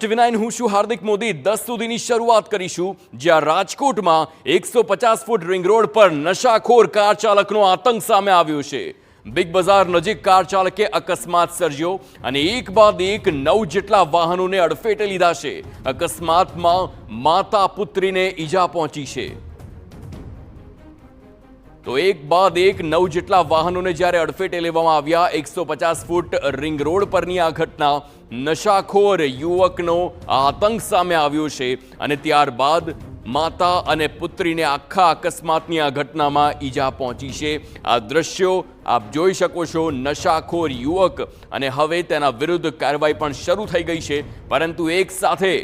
TV9 હું છું હાર્દિક મોદી 10 સુધીની શરૂઆત કરીશું જ્યાં રાજકોટમાં 150 ફૂટ રિંગ રોડ પર નશાખોર કાર ચાલકનો આતંક સામે આવ્યો છે। બિગ બજાર નજીક કાર ચાલકે અકસ્માત સર્જ્યો અને એક બાદ એક 9 જેટલા વાહનોને અડફેટે લીધા છે। અકસ્માતમાં માતા પુત્રીને ઈજા પહોંચી છે। તો એક બાદ એક 9 જેટલા વાહનોને જ્યારે અડફેટે લેવામાં આવ્યા। 150 ફૂટ રિંગ રોડ પરની આ ઘટના નશાખોર યુવકનો આતંક સામે આવ્યો છે અને ત્યારબાદ માતા અને પુત્રીને આખા અકસ્માતની આ ઘટનામાં ઈજા પહોંચી છે। આ દ્રશ્યો આપ જોઈ શકો છો। નશાખોર યુવક અને હવે તેના વિરુદ્ધ કાર્યવાહી પણ શરૂ થઈ ગઈ છે, પરંતુ એક સાથે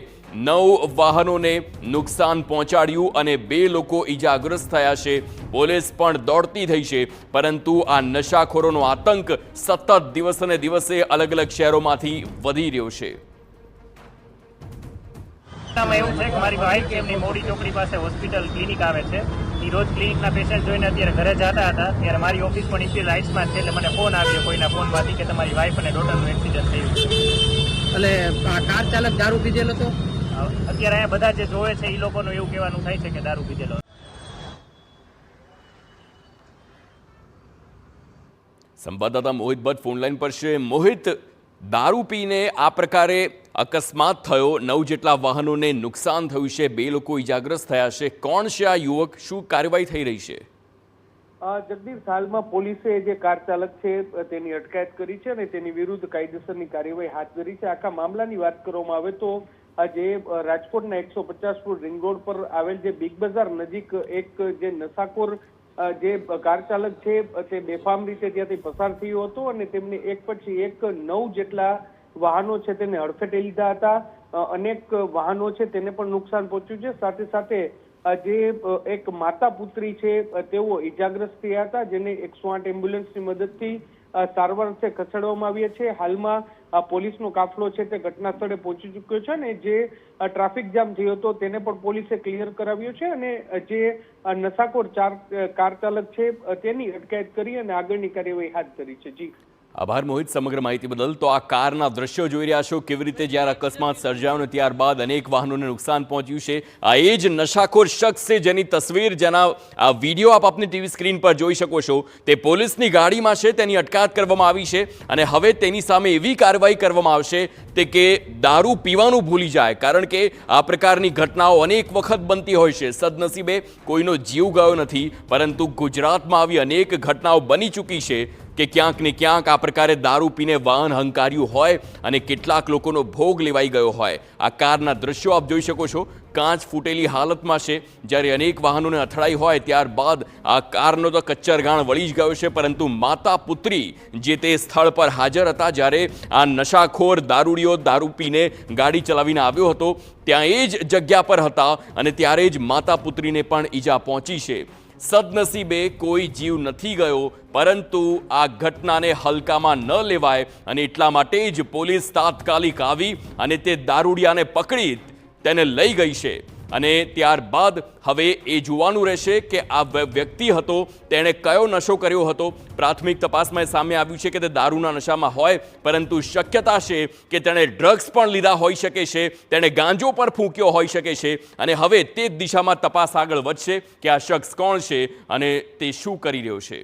9 વાહનોને નુકસાન પહોંચાડ્યું અને 2 લોકો ઈજાગ્રસ્ત થયા છે। પોલીસ પણ દોડતી થઈ છે, પરંતુ આ નશાખોરોનો આતંક સતત દિવસે ને દિવસે અલગ અલગ શહેરોમાંથી વધી રહ્યો છે। એવું છે કે મારી વાઈફ એમની મોડી ચોકડી પાસે હોસ્પિટલ ક્લિનિક આવે છે। એ રોજ ક્લિનિકના પેશન્ટ જોઈને અત્યારે ઘરે જતા હતા ત્યારે મારી ઓફિસ પણ ઇન્સ્ટિલ રાઇટ્સમાં છે, એટલે મને ફોન આવ્યો કોઈના ફોનમાંથી કે તમારી વાઈફ અને ડોટરનું એક્સિડન્ટ થયું છે। એટલે આ કાર ચાલક દારૂ પીધેલો હતો। અત્યારે અહીંયા બધા જે જોવે છે એ લોકોનું એવું કહેવાનું થાય છે કે દારૂ પીધેલો। સંવાદદાતા મોહિત ભટ્ટ ફોનલાઈન પર છે। મોહિત, દારૂ પીને આ પ્રકારે અકસ્માત થયો, 9 જેટલા વાહનોને નુકસાન થયું છે, 2 લોકો ઈજાગ્રસ્ત થયા છે। કોણ છે આ યુવક? શું કાર્યવાહી થઈ રહી છે? જગદીશ, હાલમાં પોલીસે જે કાર ચાલક છે તેની અટકાયત કરી છે અને તેની વિરુદ્ધ કાયદેસરની કાર્યવાહી હાથ ધરી છે। આખા મામલાની વાત કરવામાં આવે તો જે રાજકોટના 150 ફૂટ રિંગ રોડ પર આવેલ જે બિગ બજાર નજીક એક જે નશાખોર જે કાર ચાલક છે તે બેફામ રીતે ત્યાંથી પસાર થયો હતો અને તેમને એક પછી એક 9 જેટલા વાહનો છે તેને અડફેટે લીધા હતા। અનેક વાહનો છે તેને પણ નુકસાન પહોંચ્યું છે। સાથે સાથે જે એક માતા પુત્રી છે તેઓ ઈજાગ્રસ્ત થયા હતા, જેને 108 એમ્બ્યુલન્સની મદદથી સારવાર છે ખસેડવામાં આવ્યા છે। હાલમાં પોલીસનો કાફલો છે તે ઘટના સ્થળે પહોંચી ચૂક્યો છે અને જે ટ્રાફિક જામ થયો હતો તેને પણ પોલીસે ક્લિયર કરાવ્યો છે અને જે નશાખોર કાર ચાલક છે તેની અટકાયત કરી અને આગળની કાર્યવાહી હાથ ધરી છે। જી આભાર મોહિત, સમગ્ર માહિતી બદલ। તો આ કારના દ્રશ્યો જોઈ રહ્યા છો, કેવી રીતે જ્યારે અકસ્માત સર્જાયો અને ત્યારબાદ અનેક વાહનોને નુકસાન પહોંચ્યું છે। આ એ જ નશાખોર શખ્સ છે જેની તસવીર, જેના આ વિડીયો આપ આપની ટીવી સ્ક્રીન પર જોઈ શકો છો। તે પોલીસની ગાડીમાં છે, તેની અટકાયત કરવામાં આવી છે અને હવે તેની સામે એવી કાર્યવાહી કરવામાં આવશે તે કે દારૂ પીવાનું ભૂલી જાય, કારણ કે આ પ્રકારની ઘટનાઓ અનેક વખત બનતી હોય છે। સદનસીબે કોઈનો જીવ ગયો નથી, પરંતુ ગુજરાતમાં આવી અનેક ઘટનાઓ બની ચૂકી છે કે ક્યાંક ને ક્યાંક આ પ્રકારે દારૂ પીને વાહન હંકાર્યું હોય અને કેટલાક લોકોનો ભોગ લેવાઈ ગયો હોય। આ કારના દ્રશ્યો આપ જોઈ શકો છો, કાચ ફૂટેલી હાલતમાં છે। જ્યારે અનેક વાહનોને અથડાઈ હોય ત્યારબાદ આ કારનો તો કચ્ચરગાણ વળી જ ગયો છે, પરંતુ માતા પુત્રી જે તે સ્થળ પર હાજર હતા જ્યારે આ નશાખોર દારૂડિયો દારૂ પીને ગાડી ચલાવીને આવ્યો હતો, ત્યાં એ જ જગ્યા પર હતા અને ત્યારે જ માતા પુત્રીને પણ ઈજા પહોંચી છે। સદનસીબે કોઈ જીવ નથી ગયો, પરંતુ આ ઘટનાને હલકામાં ન લેવાય અને એટલા માટે જ પોલીસ તાત્કાલિક આવી અને તે દારૂડિયાને પકડી તેને લઈ ગઈ છે અને ત્યારબાદ હવે એ જોવાનું રહેશે કે આ વ્યક્તિ હતો તેણે કયો નશો કર્યો હતો। પ્રાથમિક તપાસમાં સામે આવ્યું છે કે તે દારૂના નશામાં હોય, પરંતુ શક્યતા છે કે તેણે ડ્રગ્સ પણ લીધા હોઈ શકે છે, તેણે ગાંજો પર ફૂંક્યો હોઈ શકે છે અને હવે તે જ દિશામાં તપાસ આગળ વધશે કે આ શખ્સ કોણ છે અને તે શું કરી રહ્યો છે।